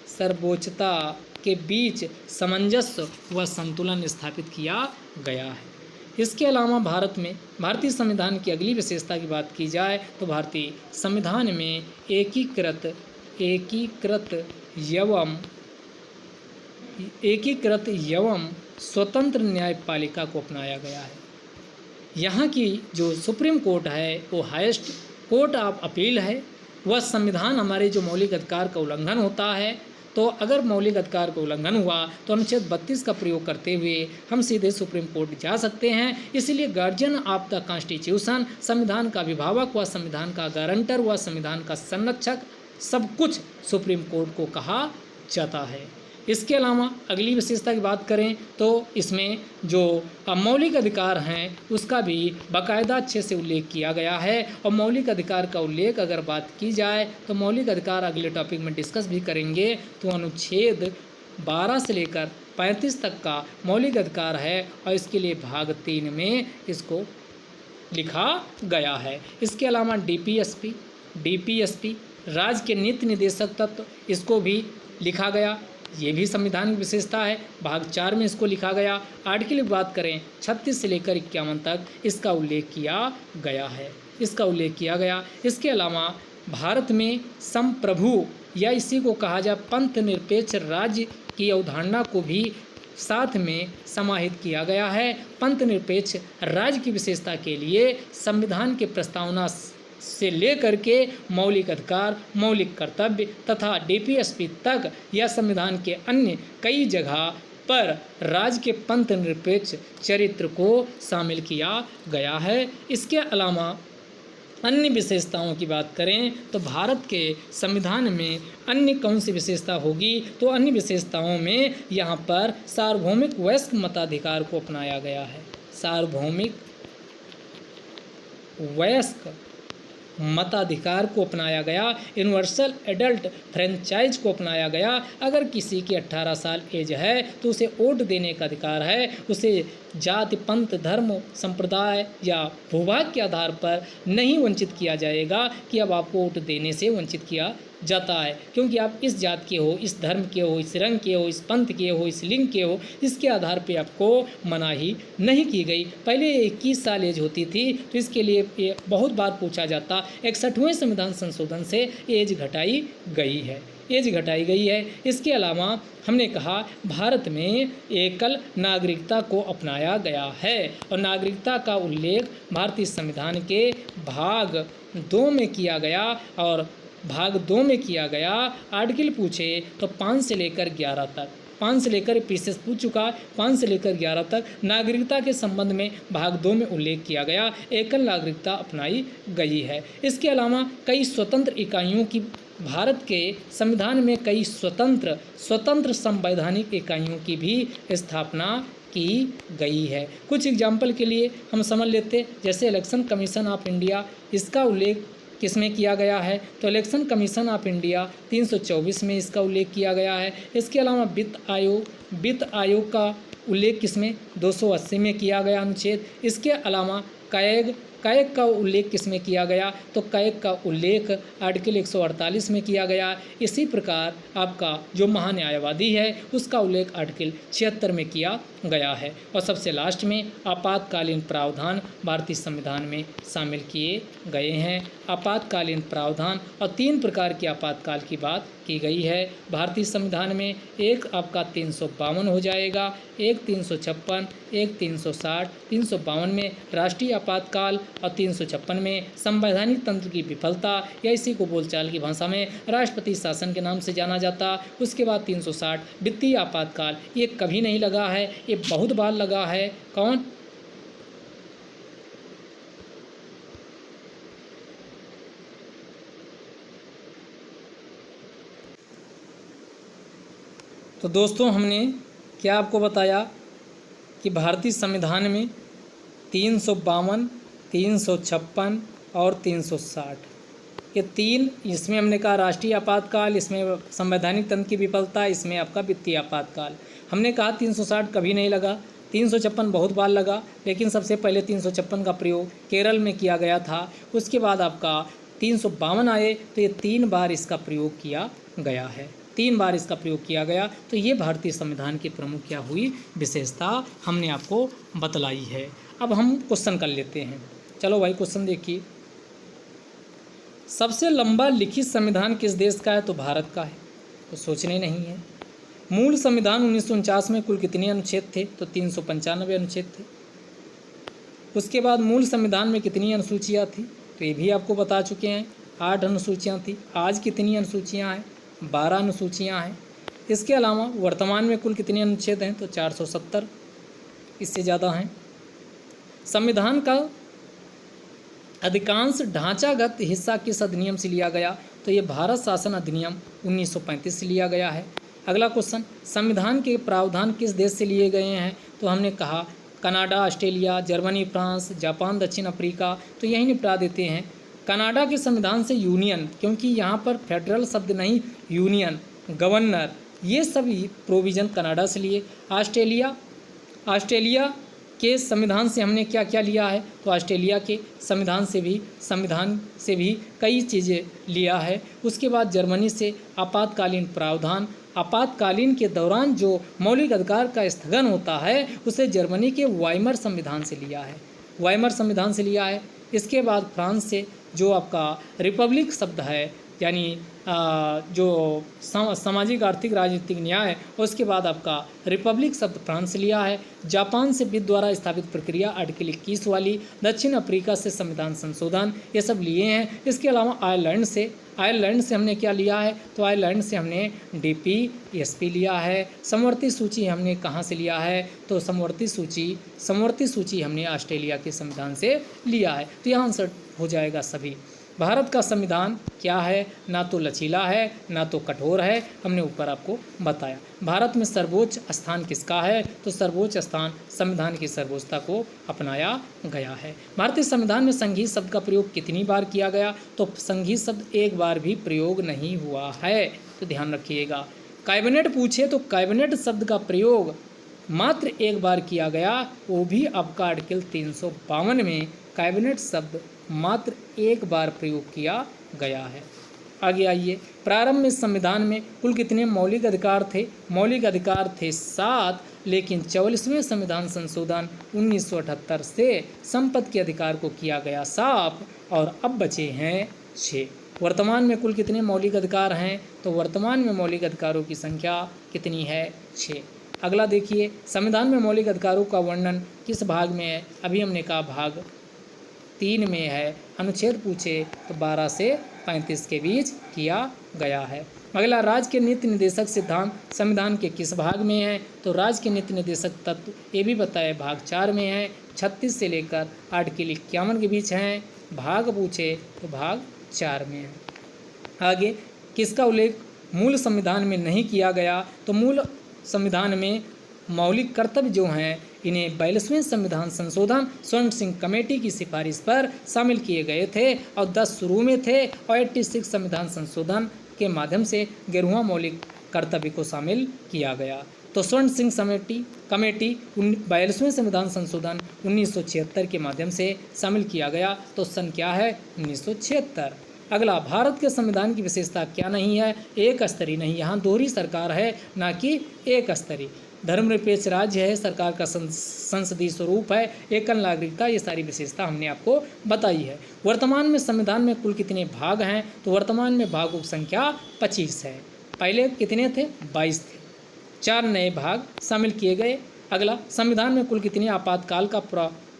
सर्वोच्चता के बीच सामंजस्य व संतुलन स्थापित किया गया है। इसके अलावा भारतीय संविधान की अगली विशेषता की बात की जाए तो भारतीय संविधान में एकीकृत एवं स्वतंत्र न्यायपालिका को अपनाया गया है। यहाँ की जो सुप्रीम कोर्ट है वो हाईएस्ट कोर्ट ऑफ अपील है। वह संविधान हमारे जो मौलिक अधिकार का उल्लंघन होता है, तो अगर मौलिक अधिकार का उल्लंघन हुआ तो अनुच्छेद 32 का प्रयोग करते हुए हम सीधे सुप्रीम कोर्ट जा सकते हैं। इसलिए गार्जियन ऑफ द कॉन्स्टिट्यूशन, संविधान का अभिभावक व संविधान का गारंटर व संविधान का संरक्षक, सब कुछ सुप्रीम कोर्ट को कहा जाता है। इसके अलावा अगली विशेषता की बात करें तो इसमें जो मौलिक अधिकार हैं उसका भी बाकायदा अच्छे से उल्लेख किया गया है। और मौलिक अधिकार का उल्लेख अगर बात की जाए तो मौलिक अधिकार अगले टॉपिक में डिस्कस भी करेंगे। तो अनुच्छेद 12 से लेकर 35 तक का मौलिक अधिकार है और इसके लिए भाग 3 में इसको लिखा गया है। इसके अलावा डीपीएसपी राज्य के नीति निदेशक तत्व, इसको भी लिखा गया, ये भी संविधान की विशेषता है। भाग 4 में इसको लिखा गया। आर्टिकल की बात करें 36 से लेकर 51 तक इसका उल्लेख किया गया। इसके अलावा भारत में संप्रभु या इसी को कहा जाए पंथ निरपेक्ष राज्य की अवधारणा को भी साथ में समाहित किया गया है। पंथ निरपेक्ष राज्य की विशेषता के लिए संविधान के प्रस्तावना से लेकर के मौलिक अधिकार, मौलिक कर्तव्य तथा डीपीएसपी तक या संविधान के अन्य कई जगह पर राज्य के पंथ निरपेक्ष चरित्र को शामिल किया गया है। इसके अलावा अन्य विशेषताओं की बात करें तो भारत के संविधान में अन्य कौन सी विशेषता होगी, तो अन्य विशेषताओं में यहाँ पर सार्वभौमिक वयस्क मताधिकार को अपनाया गया है। सार्वभौमिक वयस्क मताधिकार को अपनाया गया, यूनिवर्सल एडल्ट फ्रेंचाइज को अपनाया गया। अगर किसी की 18 साल एज है तो उसे वोट देने का अधिकार है। उसे जाति, पंथ, धर्म, संप्रदाय या भूभाग के आधार पर नहीं वंचित किया जाएगा कि अब आपको वोट देने से वंचित किया जाता है, क्योंकि आप इस जात के हो, इस धर्म के हो, इस रंग के हो, इस पंथ के हो, इस लिंग के हो, इसके आधार पे आपको मनाही नहीं की गई। पहले 21 साल एज होती थी, तो इसके लिए ये बहुत बार पूछा जाता। 61वें संविधान संशोधन से एज घटाई गई है, एज घटाई गई है। इसके अलावा हमने कहा भारत में एकल नागरिकता को अपनाया गया है, और नागरिकता का उल्लेख भारतीय संविधान के भाग 2 में किया गया। और भाग 2 में किया गया। आर्टिकल पूछे तो 5 से लेकर 11 तक, 5 से लेकर पीसेस पूछ चुका, 5 से लेकर 11 तक नागरिकता के संबंध में भाग 2 में उल्लेख किया गया। एकल नागरिकता अपनाई गई है। इसके अलावा कई स्वतंत्र इकाइयों की भारत के संविधान में कई स्वतंत्र संवैधानिक इकाइयों की भी स्थापना की गई है। कुछ एग्जाम्पल के लिए हम समझ लेते, जैसे इलेक्शन कमीशन ऑफ इंडिया, इसका उल्लेख किसमें किया गया है? तो इलेक्शन कमीशन ऑफ इंडिया 324 में इसका उल्लेख किया गया है। इसके अलावा वित्त आयोग का उल्लेख किसमें? 280 में किया गया अनुच्छेद। इसके अलावा कैग का उल्लेख किसमें किया गया? तो कैग का उल्लेख आर्टिकल 148 में किया गया। इसी प्रकार आपका जो महान्यायवादी है उसका उल्लेख आर्टिकल 76 में किया गया है। और सबसे लास्ट में आपातकालीन प्रावधान भारतीय संविधान में शामिल किए गए हैं। आपातकालीन प्रावधान और 3 प्रकार के आपातकाल की बात की गई है भारतीय संविधान में। एक आपका 352 हो जाएगा, एक 356, एक 360। 352 में राष्ट्रीय आपातकाल और 356 में संवैधानिक तंत्र की विफलता, या इसी को बोलचाल की भाषा में राष्ट्रपति शासन के नाम से जाना जाता। उसके बाद 360 वित्तीय आपातकाल, ये कभी नहीं लगा है, ये बहुत बार लगा है। कौन? तो दोस्तों हमने क्या आपको बताया कि भारतीय संविधान में 352, 356 और 360 ये 3, इसमें हमने कहा राष्ट्रीय आपातकाल, इसमें संवैधानिक तंत्र की विफलता, इसमें आपका वित्तीय आपातकाल। हमने कहा 360 कभी नहीं लगा, 356 बहुत बार लगा, लेकिन सबसे पहले 356 का प्रयोग केरल में किया गया था। उसके बाद आपका 352 आए, तो ये 3 बार इसका प्रयोग किया गया है, 3 बार इसका प्रयोग किया गया। तो ये भारतीय संविधान की प्रमुख क्या हुई विशेषता हमने आपको बतलाई है। अब हम क्वेश्चन कर लेते हैं। चलो भाई क्वेश्चन देखिए। सबसे लंबा लिखित संविधान किस देश का है? तो भारत का है, तो सोचने नहीं है। मूल संविधान 1949 में कुल कितने अनुच्छेद थे? तो 395 अनुच्छेद थे। उसके बाद मूल संविधान में कितनी अनुसूचियाँ थी? तो ये भी आपको बता चुके हैं, 8 अनुसूचियाँ थी। आज कितनी अनुसूचियाँ हैं? 12 अनुसूचियाँ हैं। इसके अलावा वर्तमान में कुल कितने अनुच्छेद हैं? तो 470, इससे ज़्यादा हैं। संविधान का अधिकांश ढांचागत हिस्सा किस अधिनियम से लिया गया? तो ये भारत शासन अधिनियम 1935 से लिया गया है। अगला क्वेश्चन, संविधान के प्रावधान किस देश से लिए गए हैं? तो हमने कहा Canada, Australia, Germany, France, Japan, दक्षिण अफ्रीका। तो यही निपटा देते हैं। कनाडा के संविधान से यूनियन, क्योंकि यहाँ पर फेडरल शब्द नहीं, यूनियन, गवर्नर, ये सभी प्रोविज़न कनाडा से लिए। ऑस्ट्रेलिया के संविधान से हमने क्या क्या लिया है? तो ऑस्ट्रेलिया के संविधान से भी कई चीज़ें लिया है। उसके बाद जर्मनी से आपातकालीन प्रावधान, आपातकालीन के दौरान जो मौलिक अधिकार का स्थगन होता है उसे जर्मनी के वाइमर संविधान से लिया है, वाइमर संविधान से लिया है। इसके बाद फ्रांस से जो आपका रिपब्लिक शब्द है, यानी जो सामाजिक, आर्थिक, राजनीतिक न्याय, उसके बाद आपका रिपब्लिक शब्द फ्रांस से लिया है। जापान से वित्त द्वारा स्थापित प्रक्रिया आर्टिकल 21 वाली। दक्षिण अफ्रीका से संविधान संशोधन, ये सब लिए हैं। इसके अलावा आयरलैंड से हमने क्या लिया है? तो आयरलैंड से हमने DPSP लिया है। समवर्ती सूची हमने कहाँ से लिया है? तो समवर्ती सूची हमने ऑस्ट्रेलिया के संविधान से लिया है। तो यहाँ आंसर हो जाएगा सभी। भारत का संविधान क्या है? ना तो लचीला है ना तो कठोर है, हमने ऊपर आपको बताया। भारत में सर्वोच्च स्थान किसका है? तो सर्वोच्च स्थान संविधान की सर्वोच्चता को अपनाया गया है। भारतीय संविधान में संघीय शब्द का प्रयोग कितनी बार किया गया? तो संघीय शब्द एक बार भी प्रयोग नहीं हुआ है, तो ध्यान रखिएगा। कैबिनेट पूछे तो कैबिनेट शब्द का प्रयोग मात्र एक बार किया गया, वो भी आपका आर्टिकल 352 में कैबिनेट शब्द मात्र एक बार प्रयोग किया गया है। आगे आइए, प्रारंभ में संविधान में कुल कितने मौलिक अधिकार थे? मौलिक अधिकार थे 7, लेकिन 44वें संविधान संशोधन 1978 से संपत्ति के अधिकार को किया गया साफ और अब बचे हैं 6। वर्तमान में कुल कितने मौलिक अधिकार हैं? तो वर्तमान में मौलिक अधिकारों की संख्या कितनी है? 6। अगला देखिए, संविधान में मौलिक अधिकारों का वर्णन किस भाग में है? अभी हमने कहा भाग 3 में है। अनुच्छेद पूछे तो 12 से 35 के बीच किया गया है। अगला, राज्य के नीति निर्देशक सिद्धांत संविधान के किस भाग में है? तो राज्य के नीति निर्देशक तत्व ये भी बताए भाग 4 में है। 36 से लेकर आर्टिकल 51 के बीच हैं। भाग पूछे तो भाग 4 में है। आगे, किसका उल्लेख मूल संविधान में नहीं किया गया? तो मूल संविधान में मौलिक कर्तव्य जो हैं इन्हें 42वें संविधान संशोधन स्वर्ण सिंह कमेटी की सिफारिश पर शामिल किए गए थे और 10 शुरू में थे और 86 संविधान संशोधन के माध्यम से 11वां मौलिक कर्तव्य को शामिल किया गया। तो स्वर्ण सिंह कमेटी 42वें संविधान संशोधन 1976 के माध्यम से शामिल किया गया। तो सन क्या है? 1976। अगला, भारत के संविधान की विशेषता क्या नहीं है? एक स्तरीय नहीं, यहाँ दोहरी सरकार है ना कि एक स्तरीय। धर्मनिरपेक्ष राज्य है, सरकार का संसदीय स्वरूप है, एकल नागरिकता, ये सारी विशेषता हमने आपको बताई है। वर्तमान में संविधान में कुल कितने भाग हैं? तो वर्तमान में भागों की संख्या 25 है। पहले कितने थे? 22 थे। 4 नए भाग शामिल किए गए। अगला, संविधान में कुल कितने आपातकाल का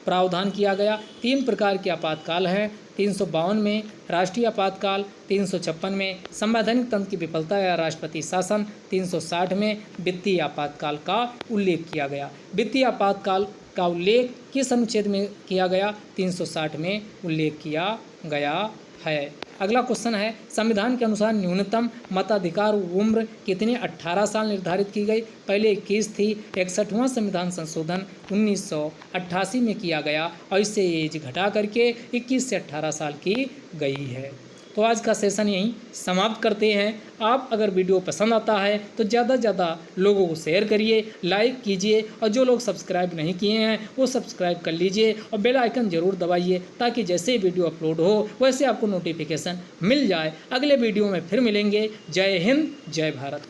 प्रावधान किया गया? 3 प्रकार के आपातकाल हैं। 352 में राष्ट्रीय आपातकाल, 356 में संवैधानिक तंत्र की विफलता या राष्ट्रपति शासन, 360 में वित्तीय आपातकाल का उल्लेख किया गया। वित्तीय आपातकाल का उल्लेख किस अनुच्छेद में किया गया? 360 में उल्लेख किया गया है। अगला क्वेश्चन है, संविधान के अनुसार न्यूनतम मताधिकार उम्र कितने? 18 साल निर्धारित की गई। पहले 21 थी। 61वां संविधान संशोधन 1988 में किया गया और इससे एज घटा करके 21 से 18 साल की गई है। तो आज का सेशन यहीं समाप्त करते हैं। आप अगर वीडियो पसंद आता है तो ज़्यादा से ज़्यादा लोगों को शेयर करिए, लाइक कीजिए और जो लोग सब्सक्राइब नहीं किए हैं वो सब्सक्राइब कर लीजिए और बेल आइकन ज़रूर दबाइए ताकि जैसे वीडियो अपलोड हो वैसे आपको नोटिफिकेशन मिल जाए। अगले वीडियो में फिर मिलेंगे। जय हिंद, जय भारत।